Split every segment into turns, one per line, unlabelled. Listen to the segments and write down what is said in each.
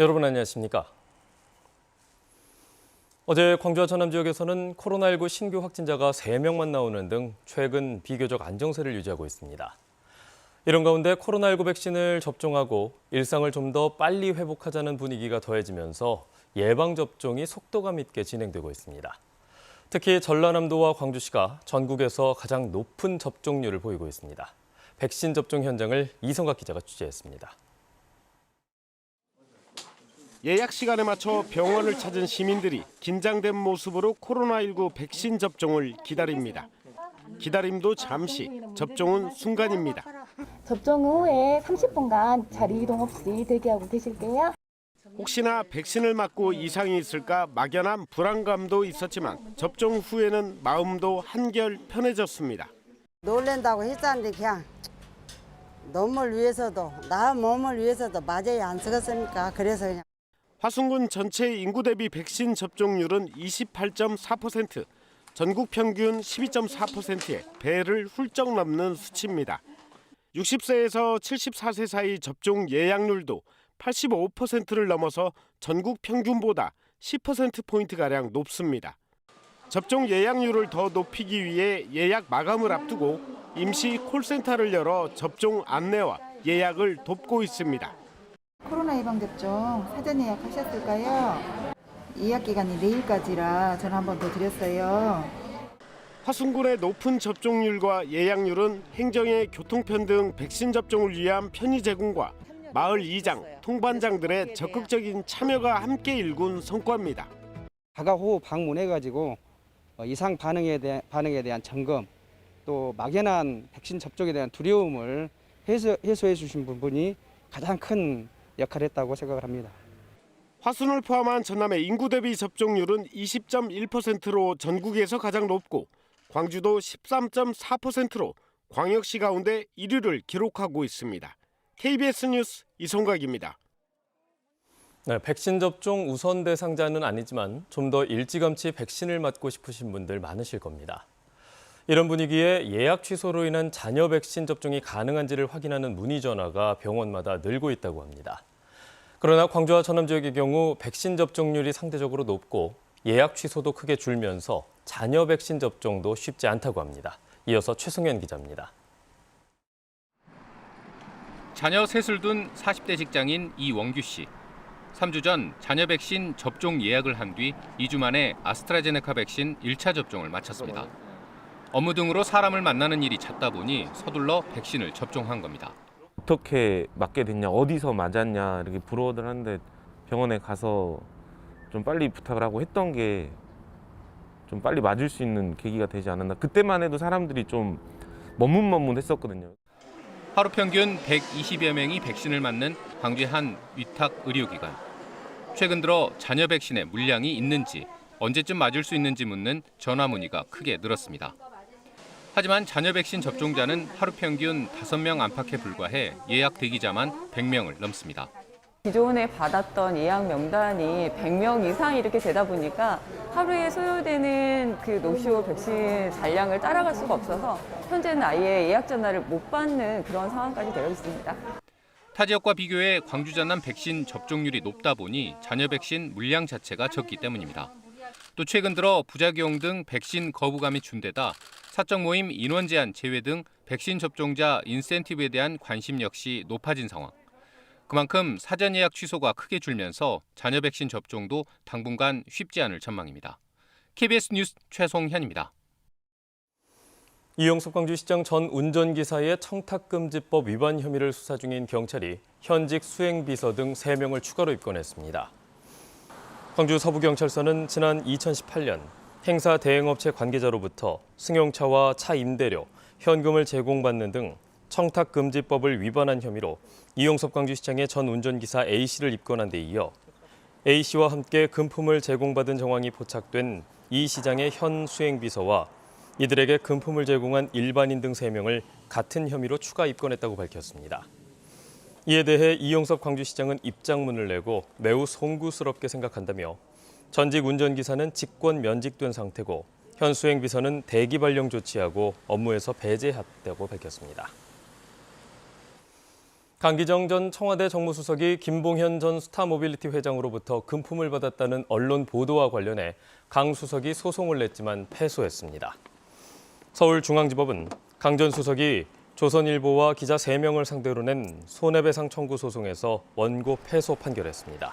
여러분 안녕하십니까? 어제 광주와 전남 지역에서는 코로나19 신규 확진자가 3명만 나오는 등 최근 비교적 안정세를 유지하고 있습니다. 이런 가운데 코로나19 백신을 접종하고 일상을 좀 더 빨리 회복하자는 분위기가 더해지면서 예방접종이 속도감 있게 진행되고 있습니다. 특히 전라남도와 광주시가 전국에서 가장 높은 접종률을 보이고 있습니다. 백신 접종 현장을 이성각 기자가 취재했습니다.
예약 시간에 맞춰 병원을 찾은 시민들이 긴장된 모습으로 코로나19 백신 접종을 기다립니다. 기다림도 잠시, 접종은 순간입니다.
접종 후에 30분간 자리 이동 없이 대기하고 계실게요.
혹시나 백신을 맞고 이상이 있을까 막연한 불안감도 있었지만 접종 후에는 마음도 한결 편해졌습니다.
놀란다고 했었는데 그냥 몸을 위해서도 나 몸을 위해서도 맞아야 안 쓰겠습니까? 그래서 그냥.
화순군 전체 인구 대비 백신 접종률은 28.4%, 전국 평균 12.4%에 배를 훌쩍 넘는 수치입니다. 60세에서 74세 사이 접종 예약률도 85%를 넘어서 전국 평균보다 10%포인트가량 높습니다. 접종 예약률을 더 높이기 위해 예약 마감을 앞두고 임시 콜센터를 열어 접종 안내와 예약을 돕고 있습니다.
코로나 예방접종 사전 예약하셨을까요? 예약 기간이 내일까지라 전화 한 번 더 드렸어요.
화순군의 높은 접종률과 예약률은 행정의 교통편 등 백신 접종을 위한 편의 제공과 마을 이장, 통반장들의 적극적인 참여가 함께 일군 성과입니다.
다가호 방문해가지고 이상 반응에 대한 점검, 또 막연한 백신 접종에 대한 두려움을 해소해 주신 부분이 가장 큰 역할을 했다고 생각을 합니다.
화순을 포함한 전남의 인구 대비 접종률은 20.1%로 전국에서 가장 높고 광주도 13.4%로 광역시 가운데 1위를 기록하고 있습니다. KBS 뉴스 이성각입니다.
네, 백신 접종 우선 대상자는 아니지만 좀 더 일찌감치 백신을 맞고 싶으신 분들 많으실 겁니다. 이런 분위기에 예약 취소로 인한 잔여 백신 접종이 가능한지를 확인하는 문의 전화가 병원마다 늘고 있다고 합니다. 그러나 광주와 전남 지역의 경우 백신 접종률이 상대적으로 높고 예약 취소도 크게 줄면서 잔여 백신 접종도 쉽지 않다고 합니다. 이어서 최승현 기자입니다.
자녀 셋을 둔 40대 직장인 이원규 씨. 3주 전 자녀 백신 접종 예약을 한 뒤 2주 만에 아스트라제네카 백신 1차 접종을 마쳤습니다. 업무 등으로 사람을 만나는 일이 잦다 보니 서둘러 백신을 접종한 겁니다.
어떻게 맞게 됐냐, 어디서 맞았냐 이렇게 부러워들 하는데 병원에 가서 좀 빨리 부탁을 하고 했던 게 좀 빨리 맞을 수 있는 계기가 되지 않았나. 그때만 해도 사람들이 좀 머뭇머뭇했었거든요.
하루 평균 120여 명이 백신을 맞는 광주의 한 위탁 의료기관. 최근 들어 자녀 백신의 물량이 있는지, 언제쯤 맞을 수 있는지 묻는 전화 문의가 크게 늘었습니다. 하지만 자녀 백신 접종자는 하루 평균 5명 안팎에 불과해 예약 대기자만 100명을 넘습니다.
기존에 받았던 예약 명단이 100명 이상 이렇게 되다 보니까 하루에 소요되는 그 노쇼 백신 잔량을 따라갈 수가 없어서 현재는 아예 예약 전화를 못 받는 그런 상황까지 되어 있습니다.
타 지역과 비교해 광주 전남 백신 접종률이 높다 보니 자녀 백신 물량 자체가 적기 때문입니다. 또 최근 들어 부작용 등 백신 거부감이 준데다 사적 모임 인원 제한 제외 등 백신 접종자 인센티브에 대한 관심 역시 높아진 상황. 그만큼 사전 예약 취소가 크게 줄면서 자녀 백신 접종도 당분간 쉽지 않을 전망입니다. KBS 뉴스 최송현입니다.
이영섭 광주시장 전 운전기사의 청탁금지법 위반 혐의를 수사 중인 경찰이 현직 수행비서 등 3명을 추가로 입건했습니다. 광주 서부경찰서는 지난 2018년 행사 대행업체 관계자로부터 승용차와 차 임대료, 현금을 제공받는 등 청탁금지법을 위반한 혐의로 이영섭 광주시장의 전 운전기사 A씨를 입건한 데 이어 A씨와 함께 금품을 제공받은 정황이 포착된 이 시장의 현 수행비서와 이들에게 금품을 제공한 일반인 등 3명을 같은 혐의로 추가 입건했다고 밝혔습니다. 이에 대해 이영섭 광주시장은 입장문을 내고 매우 송구스럽게 생각한다며 전직 운전기사는 직권 면직된 상태고 현 수행비서는 대기 발령 조치하고 업무에서 배제했다고 밝혔습니다. 강기정 전 청와대 정무수석이 김봉현 전 스타모빌리티 회장으로부터 금품을 받았다는 언론 보도와 관련해 강 수석이 소송을 냈지만 패소했습니다. 서울중앙지법은 강 전 수석이 조선일보와 기자 3명을 상대로 낸 손해배상 청구 소송에서 원고 패소 판결했습니다.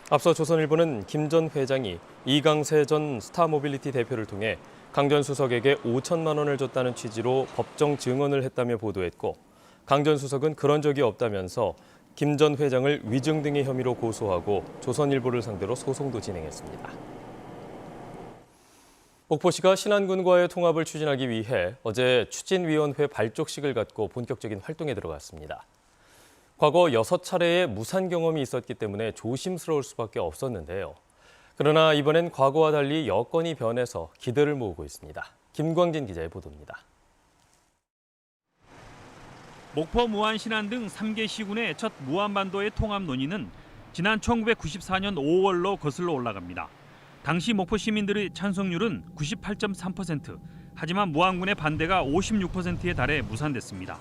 앞서 조선일보는 김 전 회장이 이강세 전 스타모빌리티 대표를 통해 강 전 수석에게 5천만 원을 줬다는 취지로 법정 증언을 했다며 보도했고, 강 전 수석은 그런 적이 없다면서 김 전 회장을 위증 등의 혐의로 고소하고 조선일보를 상대로 소송도 진행했습니다. 목포시가 신안군과의 통합을 추진하기 위해 어제 추진위원회 발족식을 갖고 본격적인 활동에 들어갔습니다. 과거 6차례의 무산 경험이 있었기 때문에 조심스러울 수밖에 없었는데요. 그러나 이번엔 과거와 달리 여건이 변해서 기대를 모으고 있습니다. 김광진 기자의 보도입니다.
목포, 무안, 신안 등 3개 시군의 첫 무안반도의 통합 논의는 지난 1994년 5월로 거슬러 올라갑니다. 당시 목포 시민들의 찬성률은 98.3%, 하지만 무안군의 반대가 56%에 달해 무산됐습니다.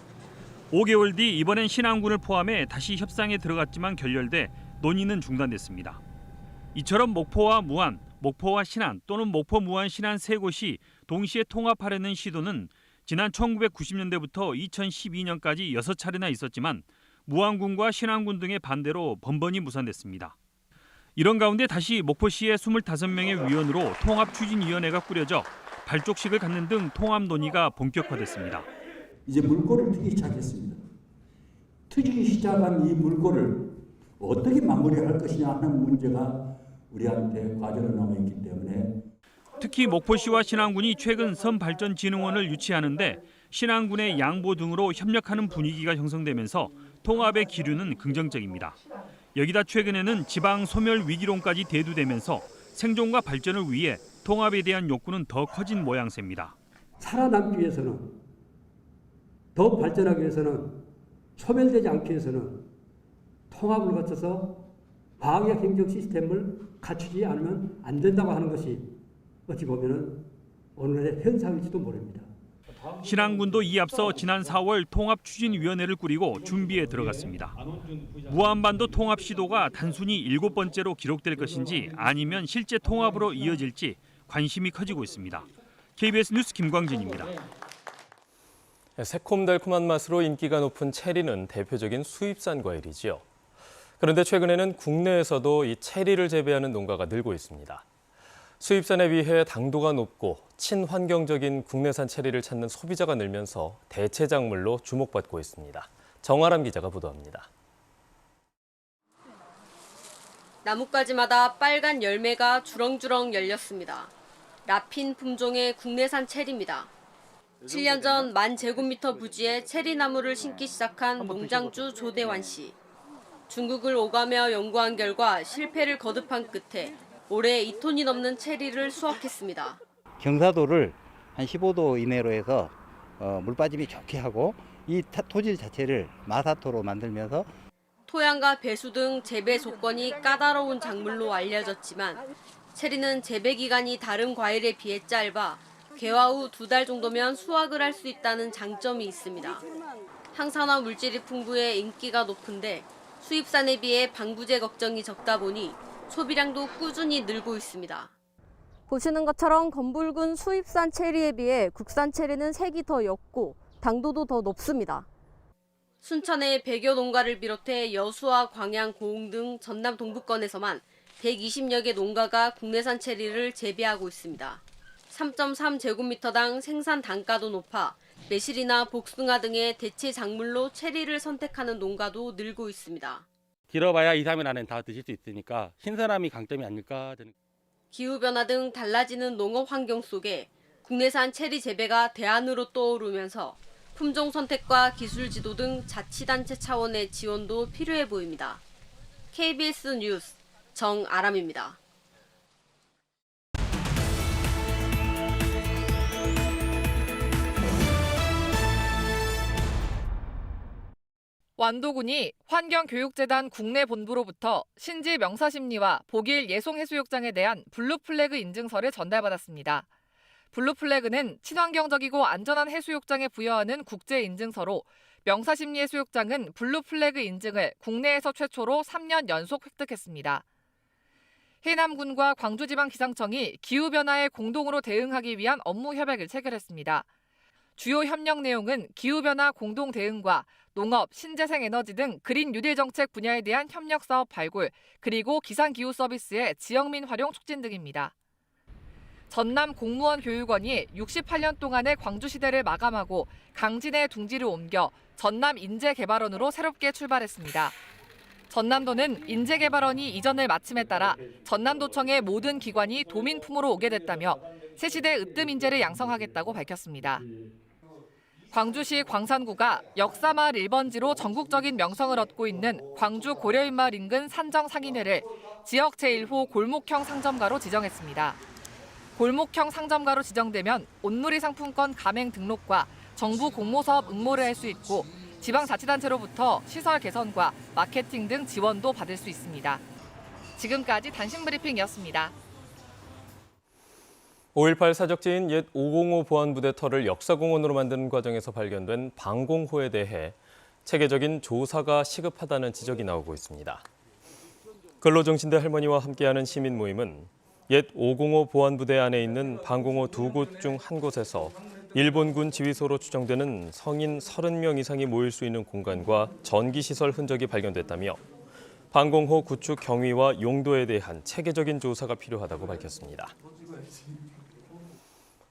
5개월 뒤 이번엔 신안군을 포함해 다시 협상에 들어갔지만 결렬돼 논의는 중단됐습니다. 이처럼 목포와 무안, 목포와 신안 또는 목포, 무안, 신안 3곳이 동시에 통합하려는 시도는 지난 1990년대부터 2012년까지 6차례나 있었지만 무안군과 신안군 등의 반대로 번번이 무산됐습니다. 이런 가운데 다시 목포시의 25명의 위원으로 통합추진위원회가 꾸려져 발족식을 갖는 등 통합 논의가 본격화됐습니다.
이제 물꼬를 트기 시작했습니다. 트기 시작한 이 물꼬를 어떻게 마무리할 것이냐 하는 문제가 우리한테 과제로 남아있기 때문에
특히 목포시와 신안군이 최근 섬발전진흥원을 유치하는데 신안군의 양보 등으로 협력하는 분위기가 형성되면서 통합의 기류는 긍정적입니다. 여기다 최근에는 지방 소멸 위기론까지 대두되면서 생존과 발전을 위해 통합에 대한 욕구는 더 커진 모양새입니다.
살아남기 위해서는, 더 발전하기 위해서는, 소멸되지 않기 위해서는 통합을 거쳐서 방역 행정 시스템을 갖추지 않으면 안 된다고 하는 것이 어찌 보면 오늘의 현상일지도 모릅니다.
신안군도 이에 앞서 지난 4월 통합추진위원회를 꾸리고 준비에 들어갔습니다. 무안반도 통합 시도가 단순히 7번째로 기록될 것인지 아니면 실제 통합으로 이어질지 관심이 커지고 있습니다. KBS 뉴스 김광진입니다.
새콤달콤한 맛으로 인기가 높은 체리는 대표적인 수입산 과일이지요. 그런데 최근에는 국내에서도 이 체리를 재배하는 농가가 늘고 있습니다. 수입산에 비해 당도가 높고 친환경적인 국내산 체리를 찾는 소비자가 늘면서 대체 작물로 주목받고 있습니다. 정아람 기자가 보도합니다.
나뭇가지마다 빨간 열매가 주렁주렁 열렸습니다. 라핀 품종의 국내산 체리입니다. 7년 전 10,000제곱미터 부지에 체리나무를 심기 시작한 농장주 조대환 씨. 중국을 오가며 연구한 결과 실패를 거듭한 끝에 올해 2톤이 넘는 체리를 수확했습니다.
경사도를 한 15도 이내로 해서 물 빠짐이 좋게 하고 이 토질 자체를 마사토로 만들면서
토양과 배수 등 재배 조건이 까다로운 작물로 알려졌지만 체리는 재배 기간이 다른 과일에 비해 짧아 개화 후 2달 정도면 수확을 할 수 있다는 장점이 있습니다. 항산화 물질이 풍부해 인기가 높은데 수입산에 비해 방부제 걱정이 적다 보니 소비량도 꾸준히 늘고 있습니다.
보시는 것처럼 검붉은 수입산 체리에 비해 국산 체리는 색이 더 옅고 당도도 더 높습니다.
순천의 100여 농가를 비롯해 여수와 광양, 고흥 등 전남 동부권에서만 120여 개 농가가 국내산 체리를 재배하고 있습니다. 3.3제곱미터당 생산 단가도 높아 매실이나 복숭아 등의 대체 작물로 체리를 선택하는 농가도 늘고 있습니다.
길어봐야 2, 3일 안에 다 드실 수 있으니까 신선함이 강점이 아닐까.
기후변화 등 달라지는 농업 환경 속에 국내산 체리 재배가 대안으로 떠오르면서 품종 선택과 기술 지도 등 자치단체 차원의 지원도 필요해 보입니다. KBS 뉴스 정아람입니다.
완도군이 환경교육재단 국내 본부로부터 신지 명사심리와 복일 예송해수욕장에 대한 블루플래그 인증서를 전달받았습니다. 블루플래그는 친환경적이고 안전한 해수욕장에 부여하는 국제인증서로 명사심리해수욕장은 블루플래그 인증을 국내에서 최초로 3년 연속 획득했습니다. 해남군과 광주지방기상청이 기후변화에 공동으로 대응하기 위한 업무 협약을 체결했습니다. 주요 협력 내용은 기후변화 공동 대응과 농업, 신재생에너지 등 그린 뉴딜 정책 분야에 대한 협력 사업 발굴, 그리고 기상기후 서비스의 지역민 활용 촉진 등입니다. 전남 공무원 교육원이 68년 동안의 광주시대를 마감하고 강진의 둥지를 옮겨 전남 인재개발원으로 새롭게 출발했습니다. 전남도는 인재개발원이 이전을 마침에 따라 전남도청의 모든 기관이 도민품으로 오게 됐다며 새시대 으뜸 인재를 양성하겠다고 밝혔습니다. 광주시 광산구가 역사마을 1번지로 전국적인 명성을 얻고 있는 광주 고려인마을 인근 산정상인회를 지역 제1호 골목형 상점가로 지정했습니다. 골목형 상점가로 지정되면 온누리 상품권 가맹 등록과 정부 공모사업 응모를 할 수 있고 지방자치단체로부터 시설 개선과 마케팅 등 지원도 받을 수 있습니다. 지금까지 단신브리핑이었습니다.
5.18 사적지인 옛 505 보안부대 터를 역사공원으로 만드는 과정에서 발견된 방공호에 대해 체계적인 조사가 시급하다는 지적이 나오고 있습니다. 근로정신대 할머니와 함께하는 시민 모임은 옛 505 보안부대 안에 있는 방공호 2곳 중 한 곳에서 일본군 지휘소로 추정되는 성인 30명 이상이 모일 수 있는 공간과 전기시설 흔적이 발견됐다며 방공호 구축 경위와 용도에 대한 체계적인 조사가 필요하다고 밝혔습니다.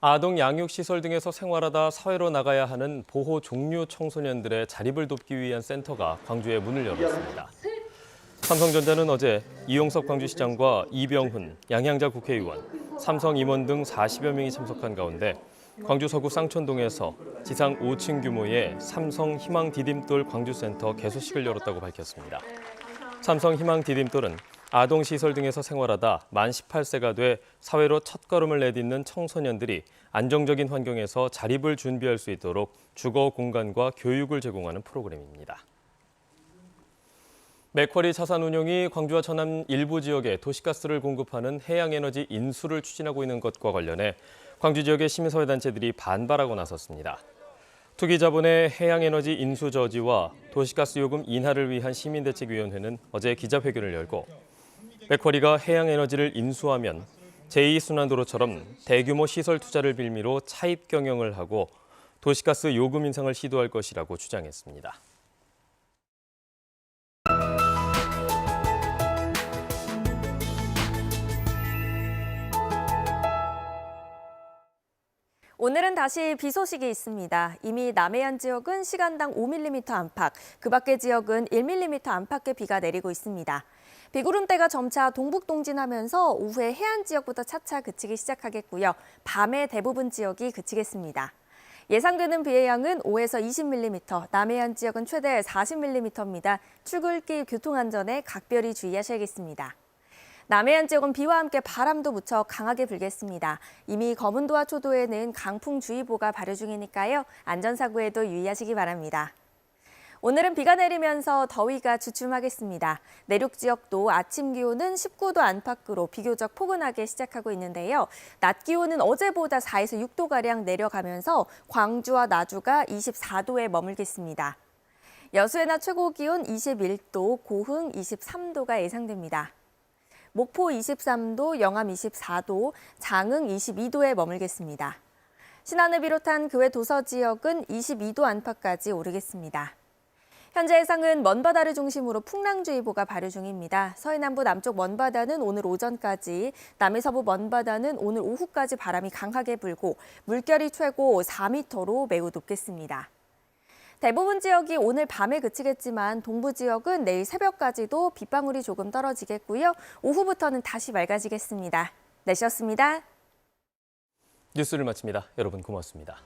아동 양육시설 등에서 생활하다 사회로 나가야 하는 보호 종류 청소년들의 자립을 돕기 위한 센터가 광주에 문을 열었습니다. 삼성전자는 어제 이용섭 광주시장과 이병훈, 양향자 국회의원, 삼성 임원 등 40여 명이 참석한 가운데 광주 서구 쌍촌동에서 지상 5층 규모의 삼성 희망 디딤돌 광주센터 개소식을 열었다고 밝혔습니다. 삼성 희망 디딤돌은 아동시설 등에서 생활하다 만 18세가 돼 사회로 첫걸음을 내딛는 청소년들이 안정적인 환경에서 자립을 준비할 수 있도록 주거 공간과 교육을 제공하는 프로그램입니다. 맥쿼리 자산운용이 광주와 전남 일부 지역에 도시가스를 공급하는 해양에너지 인수를 추진하고 있는 것과 관련해 광주 지역의 시민사회단체들이 반발하고 나섰습니다. 투기자본의 해양에너지 인수 저지와 도시가스 요금 인하를 위한 시민대책위원회는 어제 기자회견을 열고 맥쿼리가 해양에너지를 인수하면 제2순환도로처럼 대규모 시설 투자를 빌미로 차입 경영을 하고 도시가스 요금 인상을 시도할 것이라고 주장했습니다.
오늘은 다시 비 소식이 있습니다. 이미 남해안 지역은 시간당 5mm 안팎, 그 밖의 지역은 1mm 안팎의 비가 내리고 있습니다. 비구름대가 점차 동북 동진하면서 오후에 해안 지역부터 차차 그치기 시작하겠고요. 밤에 대부분 지역이 그치겠습니다. 예상되는 비의 양은 5에서 20mm, 남해안 지역은 최대 40mm입니다. 출근길 교통안전에 각별히 주의하셔야겠습니다. 남해안 지역은 비와 함께 바람도 무척 강하게 불겠습니다. 이미 거문도와 초도에는 강풍주의보가 발효 중이니까요. 안전사고에도 유의하시기 바랍니다. 오늘은 비가 내리면서 더위가 주춤하겠습니다. 내륙 지역도 아침 기온은 19도 안팎으로 비교적 포근하게 시작하고 있는데요. 낮 기온은 어제보다 4에서 6도가량 내려가면서 광주와 나주가 24도에 머물겠습니다. 여수의 낮 최고 기온 21도, 고흥 23도가 예상됩니다. 목포 23도, 영암 24도, 장흥 22도에 머물겠습니다. 신안을 비롯한 그 외 도서 지역은 22도 안팎까지 오르겠습니다. 현재 해상은 먼바다를 중심으로 풍랑주의보가 발효 중입니다. 서해남부 남쪽 먼바다는 오늘 오전까지, 남해서부 먼바다는 오늘 오후까지 바람이 강하게 불고 물결이 최고 4m로 매우 높겠습니다. 대부분 지역이 오늘 밤에 그치겠지만 동부 지역은 내일 새벽까지도 빗방울이 조금 떨어지겠고요. 오후부터는 다시 맑아지겠습니다. 날씨였습니다.
뉴스를 마칩니다. 여러분 고맙습니다.